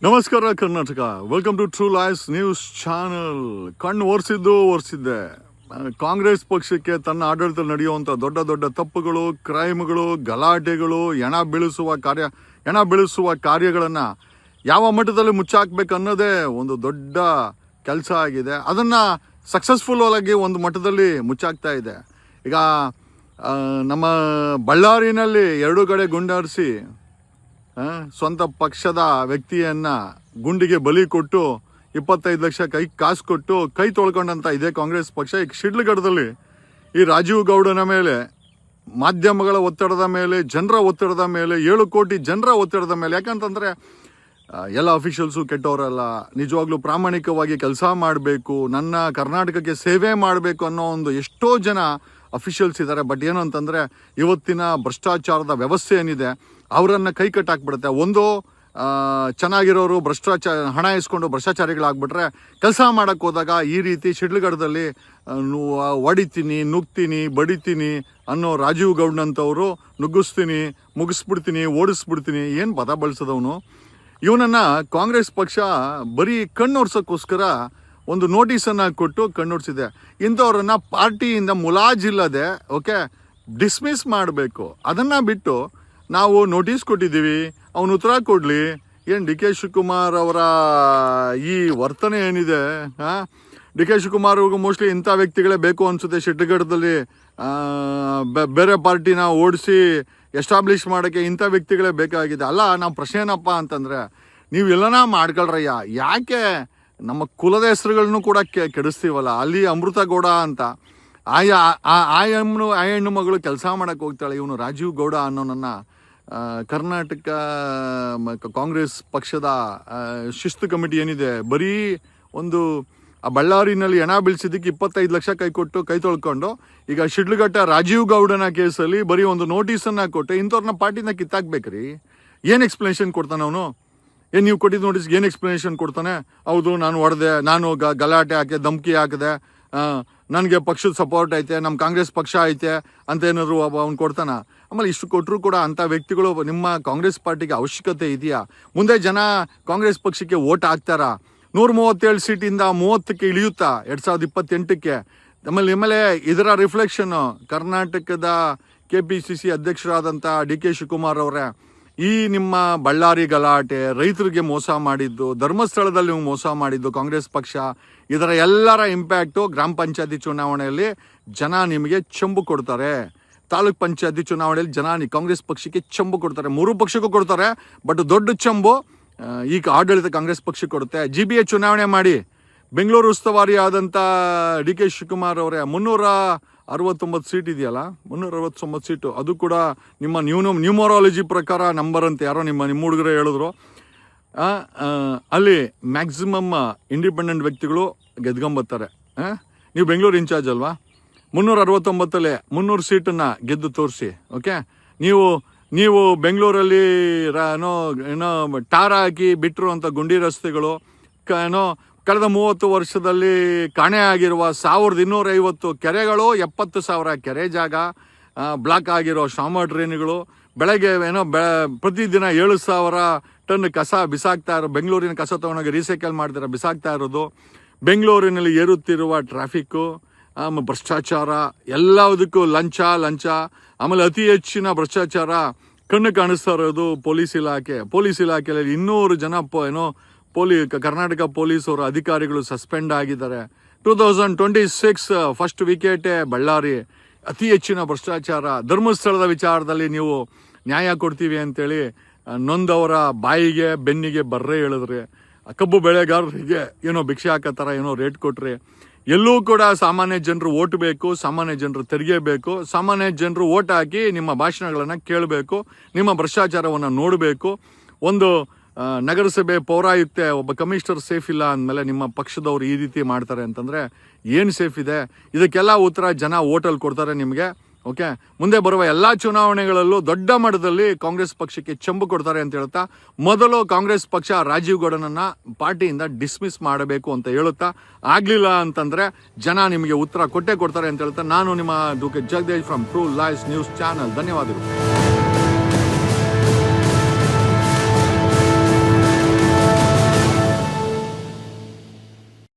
ನಮಸ್ಕಾರ Karnataka. Welcome to True Lies news channel. ಕಣ್ಣು ಒರೆಸಿದ್ದೆ. ಕಾಂಗ್ರೆಸ್ ಪಕ್ಷಕ್ಕೆ ತನ್ನ ಆಡಳಿತ ನಡೆಯುವಂಥ ದೊಡ್ಡ ದೊಡ್ಡ ತಪ್ಪುಗಳು, ಕ್ರೈಮ್ಗಳು, ಗಲಾಟೆಗಳು, ಹೆಣ ಬೀಳಿಸುವ ಕಾರ್ಯಗಳನ್ನು ಯಾವ ಮಟ್ಟದಲ್ಲಿ ಮುಚ್ಚಾಕ್ಬೇಕು ಅನ್ನೋದೇ ಒಂದು ದೊಡ್ಡ ಕೆಲಸ ಆಗಿದೆ. ಅದನ್ನು ಸಕ್ಸಸ್ಫುಲ್ ಆಗಿ ಒಂದು ಮಟ್ಟದಲ್ಲಿ ಮುಚ್ಚಾಕ್ತಾ ಇದೆ. ಈಗ ನಮ್ಮ ಬಳ್ಳಾರಿನಲ್ಲಿ 2 ಕಡೆ ಗುಂಡಾರಿಸಿ ಸ್ವಂತ ಪಕ್ಷದ ವ್ಯಕ್ತಿಯನ್ನು ಗುಂಡಿಗೆ ಬಲಿ ಕೊಟ್ಟು 25 ಲಕ್ಷ ಕಾಸು ಕೊಟ್ಟು ಕೈ ತೊಳ್ಕೊಂಡಂಥ ಇದೇ ಕಾಂಗ್ರೆಸ್ ಪಕ್ಷ ಈಗ ಶಿಡ್ಲಘಟ್ಟದಲ್ಲಿ ಈ ರಾಜೀವ್ ಗೌಡನ ಮೇಲೆ, ಮಾಧ್ಯಮಗಳ ಒತ್ತಡದ ಮೇಲೆ, ಜನರ ಒತ್ತಡದ ಮೇಲೆ, 7 ಕೋಟಿ ಜನರ ಒತ್ತಡದ ಮೇಲೆ, ಯಾಕಂತಂದರೆ ಎಲ್ಲ ಅಫಿಷಿಯಲ್ಸು ಕೆಟ್ಟವರಲ್ಲ, ನಿಜವಾಗ್ಲೂ ಪ್ರಾಮಾಣಿಕವಾಗಿ ಕೆಲಸ ಮಾಡಬೇಕು, ನನ್ನ ಕರ್ನಾಟಕಕ್ಕೆ ಸೇವೆ ಮಾಡಬೇಕು ಅನ್ನೋ ಒಂದು ಎಷ್ಟೋ ಜನ ಅಫಿಷಿಯಲ್ಸ್ ಇದ್ದಾರೆ. ಬಟ್ ಏನು ಅಂತಂದರೆ ಇವತ್ತಿನ ಭ್ರಷ್ಟಾಚಾರದ ವ್ಯವಸ್ಥೆ ಏನಿದೆ ಅವರನ್ನು ಕೈ ಕಟ್ಟಾಕ್ಬಿಡುತ್ತೆ. ಒಂದು ಚೆನ್ನಾಗಿರೋರು ಹಣ ಇಸ್ಕೊಂಡು ಭ್ರಷ್ಟಾಚಾರಿಗಳಾಗ್ಬಿಟ್ರೆ ಕೆಲಸ ಮಾಡೋಕ್ಕೆ ಹೋದಾಗ ಈ ರೀತಿ ಶಿಡ್ಲಘಟ್ಟದಲ್ಲಿ ಹೊಡಿತೀನಿ, ನುಗ್ತೀನಿ, ಬಡಿತೀನಿ ಅನ್ನೋ ರಾಜೀವ್ ಗೌಡ್ನಂಥವ್ರು ನುಗ್ಗಿಸ್ತೀನಿ, ಮುಗಿಸ್ಬಿಡ್ತೀನಿ, ಓಡಿಸ್ಬಿಡ್ತೀನಿ, ಏನು ಪದ ಬಳಸೋದವನು. ಇವನನ್ನು ಕಾಂಗ್ರೆಸ್ ಪಕ್ಷ ಬರೀ ಕಣ್ಣೋರ್ಸೋಕ್ಕೋಸ್ಕರ ಒಂದು ನೋಟಿಸನ್ನು ಕೊಟ್ಟು ಕಣ್ಣೋಡಿಸಿದೆ. ಇಂಥವ್ರನ್ನ ಪಾರ್ಟಿಯಿಂದ ಮುಲಾಜಿಲ್ಲದೆ ಡಿಸ್ಮಿಸ್ ಮಾಡಬೇಕು. ಅದನ್ನು ಬಿಟ್ಟು ನಾವು ನೋಟಿಸ್ ಕೊಟ್ಟಿದ್ದೀವಿ, ಅವನು ಉತ್ತರ ಕೊಡಲಿ. ಏನು ಡಿ ಕೆ ಶಿವಕುಮಾರ್ ಅವರ ಈ ವರ್ತನೆ ಏನಿದೆ, ಡಿ ಕೆ ಶಿವಕುಮಾರ್ ಅವ್ರಿಗೂ ಮೋಸ್ಟ್ಲಿ ಇಂಥ ವ್ಯಕ್ತಿಗಳೇ ಬೇಕು ಅನಿಸುತ್ತೆ. ಶಿಡ್ಲಘಟ್ಟದಲ್ಲಿ ಬೇರೆ ಪಾರ್ಟಿನ ಓಡಿಸಿ ಎಸ್ಟಾಬ್ಲಿಷ್ ಮಾಡೋಕ್ಕೆ ಇಂಥ ವ್ಯಕ್ತಿಗಳೇ ಬೇಕಾಗಿದೆ. ಅಲ್ಲ, ನಾವು ಪ್ರಶ್ನೆ ಏನಪ್ಪ ಅಂತಂದರೆ, ನೀವು ಎಲ್ಲನ ಮಾಡ್ಕೊಳ್ರಯ್ಯ, ಯಾಕೆ ನಮ್ಮ ಕುಲದ ಹೆಸರುಗಳನ್ನು ಕೂಡ ಕೆಡಿಸ್ತೀವಲ್ಲ. ಅಲ್ಲಿ ಅಮೃತ ಗೌಡ ಅಂತ ಆ ಹೆಣ್ಣು ಮಗಳು ಕೆಲಸ ಮಾಡೋಕ್ಕೆ ಹೋಗ್ತಾಳೆ. ಇವನು ರಾಜೀವ್ ಗೌಡ ಅನ್ನೋನನ್ನು ಕರ್ನಾಟಕ ಕಾಂಗ್ರೆಸ್ ಪಕ್ಷದ ಶಿಸ್ತು ಕಮಿಟಿ ಏನಿದೆ, ಬರೀ ಒಂದು ಆ ಬಳ್ಳಾರಿನಲ್ಲಿ ಹೆಣ ಬೀಳ್ಸಿದ್ದಕ್ಕೆ 25 ಲಕ್ಷ ಕೈ ತೊಳ್ಕೊಂಡು ಈಗ ಶಿಡ್ಲಘಟ್ಟ ರಾಜೀವ್ ಗೌಡನ ಕೇಸಲ್ಲಿ ಬರೀ ಒಂದು ನೋಟಿಸನ್ನು ಕೊಟ್ಟು ಇಂಥವ್ರನ್ನ ಪಾರ್ಟಿನ ಕಿತ್ತಾಕ್ಬೇಕ್ರಿ. ಏನು ಎಕ್ಸ್ಪ್ಲನೇಷನ್ ಕೊಡ್ತಾನೆ ಅವನು? ಏನು ನೀವು ಕೊಟ್ಟಿದ್ದು ನೋಟಿಸ್ಗೆ ಏನು ಎಕ್ಸ್ಪ್ಲನೇಷನ್ ಕೊಡ್ತಾನೆ? ಹೌದು, ನಾನು ಹೊಡೆದೆ, ನಾನು ಗಲಾಟೆ ಹಾಕಿದೆ, ಧಮಕಿ ಹಾಕಿದೆ, ನನಗೆ ಪಕ್ಷದ ಸಪೋರ್ಟ್ ಐತೆ, ನಮ್ಮ ಕಾಂಗ್ರೆಸ್ ಪಕ್ಷ ಐತೆ ಅಂತ ಏನಾದ್ರು ಅವ್ನು ಕೊಡ್ತಾನ? ಆಮೇಲೆ ಇಷ್ಟು ಕೊಟ್ಟರು ಕೂಡ ಅಂಥ ವ್ಯಕ್ತಿಗಳು ನಿಮ್ಮ ಕಾಂಗ್ರೆಸ್ ಪಾರ್ಟಿಗೆ ಅವಶ್ಯಕತೆ ಇದೆಯಾ? ಮುಂದೆ ಜನ ಕಾಂಗ್ರೆಸ್ ಪಕ್ಷಕ್ಕೆ ವೋಟ್ ಹಾಕ್ತಾರಾ? 137 ಸೀಟಿಂದ 30ಕ್ಕೆ ಇಳಿಯುತ್ತಾ 2028ಕ್ಕೆ? ಆಮೇಲೆ ಇದರ ರಿಫ್ಲೆಕ್ಷನ್ನು ಕರ್ನಾಟಕದ KPCC ಅಧ್ಯಕ್ಷರಾದಂಥ ಡಿ ಕೆ ಶಿವಕುಮಾರ್ ಅವರೇ, ಈ ನಿಮ್ಮ ಬಳ್ಳಾರಿ ಗಲಾಟೆ, ರೈತರಿಗೆ ಮೋಸ ಮಾಡಿದ್ದು, ಧರ್ಮಸ್ಥಳದಲ್ಲಿ ನೀವು ಮೋಸ ಮಾಡಿದ್ದು ಕಾಂಗ್ರೆಸ್ ಪಕ್ಷ, ಇದರ ಎಲ್ಲರ ಇಂಪ್ಯಾಕ್ಟು ಗ್ರಾಮ ಪಂಚಾಯತಿ ಚುನಾವಣೆಯಲ್ಲಿ ಜನ ನಿಮಗೆ ಚೆಂಬು ಕೊಡ್ತಾರೆ. ತಾಲೂಕ್ ಪಂಚಾಯತಿ ಚುನಾವಣೆಯಲ್ಲಿ ಜನ ಕಾಂಗ್ರೆಸ್ ಪಕ್ಷಕ್ಕೆ ಚೆಂಬು ಕೊಡ್ತಾರೆ. 3 ಪಕ್ಷಕ್ಕೂ ಕೊಡ್ತಾರೆ, ಬಟ್ ದೊಡ್ಡ ಚೆಂಬು ಈಗ ಆಡಳಿತ ಕಾಂಗ್ರೆಸ್ ಪಕ್ಷಕ್ಕೆ ಕೊಡುತ್ತೆ. GBA ಚುನಾವಣೆ ಮಾಡಿ ಬೆಂಗಳೂರು ಉಸ್ತುವಾರಿ ಆದಂಥ ಡಿ ಕೆ ಶಿವಕುಮಾರ್ ಅವರೇ 369 ಸೀಟ್ ಇದೆಯಲ್ಲ, 369 ಸೀಟು, ಅದು ಕೂಡ ನಿಮ್ಮ ನ್ಯೂಮರಾಲಜಿ ಪ್ರಕಾರ ನಂಬರ್ ಅಂತ ಯಾರೋ ನಿಮ್ಮ ಹುಡುಗರೇ ಹೇಳಿದ್ರು. ಅಲ್ಲಿ ಮ್ಯಾಕ್ಸಿಮಮ್ ಇಂಡಿಪೆಂಡೆಂಟ್ ವ್ಯಕ್ತಿಗಳು ಗೆದ್ಕೊಂಬತ್ತಾರೆ. ನೀವು ಬೆಂಗಳೂರು ಇನ್ಚಾರ್ಜ್ ಅಲ್ವಾ? 369 300 ಸೀಟನ್ನು ಗೆದ್ದು ತೋರಿಸಿ. ನೀವು ಬೆಂಗಳೂರಲ್ಲಿ ಏನೋ ಟಾರ್ ಹಾಕಿ ಬಿಟ್ಟರು ಅಂತ ಗುಂಡಿ ರಸ್ತೆಗಳು, ಕಳೆದ 30 ವರ್ಷದಲ್ಲಿ ಕಾಣೆ ಆಗಿರುವ 1250 ಕೆರೆಗಳು, 70,000 ಕೆರೆ ಜಾಗ ಬ್ಲಾಕ್ ಆಗಿರೋ ಶಾಮರ್ ಡ್ರೈನ್ಗಳು, ಬೆಳಗ್ಗೆ ಪ್ರತಿದಿನ 7,000 ಟನ್ ಕಸ ಬಿಸಾಕ್ತಾ ಇರೋ, ಬೆಂಗಳೂರಿನ ಕಸ ತೊಗೊಂಡೋಗಿ ರೀಸೈಕಲ್ ಮಾಡ್ತಾರೆ ಬಿಸಾಕ್ತಾ ಇರೋದು, ಬೆಂಗಳೂರಿನಲ್ಲಿ ಏರುತ್ತಿರುವ ಟ್ರಾಫಿಕ್ಕು, ಭ್ರಷ್ಟಾಚಾರ, ಎಲ್ಲದಕ್ಕೂ ಲಂಚ, ಆಮೇಲೆ ಅತಿ ಹೆಚ್ಚಿನ ಭ್ರಷ್ಟಾಚಾರ ಕಣ್ಣು ಕಾಣಿಸ್ತಾ ಇರೋದು ಪೊಲೀಸ್ ಇಲಾಖೆಯಲ್ಲಿ 200 ಜನ ಕರ್ನಾಟಕ ಪೊಲೀಸರು ಅಧಿಕಾರಿಗಳು ಸಸ್ಪೆಂಡ್ ಆಗಿದ್ದಾರೆ. 2026 ಫಸ್ಟ್ ವಿಕೆಟೇ ಬಳ್ಳಾರಿ. ಅತಿ ಹೆಚ್ಚಿನ ಭ್ರಷ್ಟಾಚಾರ. ಧರ್ಮಸ್ಥಳದ ವಿಚಾರದಲ್ಲಿ ನೀವು ನ್ಯಾಯ ಕೊಡ್ತೀವಿ ಅಂತೇಳಿ ನೊಂದವರ ಬಾಯಿಗೆ ಬೆನ್ನಿಗೆ ಬರ್ರೆ ಹೇಳಿದ್ರಿ. ಕಬ್ಬು ಬೆಳೆಗಾರರಿಗೆ ಏನೋ ಭಿಕ್ಷೆ ಹಾಕತ್ತಾರ, ಏನೋ ರೇಟ್ ಕೊಟ್ರಿ. ಎಲ್ಲೂ ಕೂಡ ಸಾಮಾನ್ಯ ಜನರು ಓಟ್ ಬೇಕು, ಸಾಮಾನ್ಯ ಜನರು ತೆರಿಗೆ ಬೇಕು, ಸಾಮಾನ್ಯ ಜನರು ಓಟ್ ಹಾಕಿ ನಿಮ್ಮ ಭಾಷಣಗಳನ್ನು ಕೇಳಬೇಕು, ನಿಮ್ಮ ಭ್ರಷ್ಟಾಚಾರವನ್ನು ನೋಡಬೇಕು. ಒಂದು ನಗರಸಭೆ ಪೌರಾಯುಕ್ತೆ ಒಬ್ಬ ಕಮಿಷನರ್ ಸೇಫ್ ಇಲ್ಲ ಅಂದಮೇಲೆ ನಿಮ್ಮ ಪಕ್ಷದವರು ಈ ರೀತಿ ಮಾಡ್ತಾರೆ ಅಂತಂದರೆ ಏನು ಸೇಫ್ ಇದೆ? ಇದಕ್ಕೆಲ್ಲ ಉತ್ತರ ಜನ ಓಟಲ್ಲಿ ಕೊಡ್ತಾರೆ ನಿಮಗೆ. ಮುಂದೆ ಬರುವ ಎಲ್ಲ ಚುನಾವಣೆಗಳಲ್ಲೂ ದೊಡ್ಡ ಮಟ್ಟದಲ್ಲಿ ಕಾಂಗ್ರೆಸ್ ಪಕ್ಷಕ್ಕೆ ಚೆಂಬು ಕೊಡ್ತಾರೆ ಅಂತ ಹೇಳ್ತಾ, ಮೊದಲು ಕಾಂಗ್ರೆಸ್ ಪಕ್ಷ ರಾಜೀವ್ ಗೌಡನನ್ನ ಪಾರ್ಟಿಯಿಂದ ಡಿಸ್ಮಿಸ್ ಮಾಡಬೇಕು ಅಂತ ಹೇಳುತ್ತಾ, ಆಗಲಿಲ್ಲ ಅಂತಂದರೆ ಜನ ನಿಮಗೆ ಉತ್ತರ ಕೊಟ್ಟೇ ಕೊಡ್ತಾರೆ ಅಂತ ಹೇಳ್ತಾ, ನಾನು ನಿಮ್ಮ Jagadish from true Lies news channel. ಧನ್ಯವಾದಗಳು.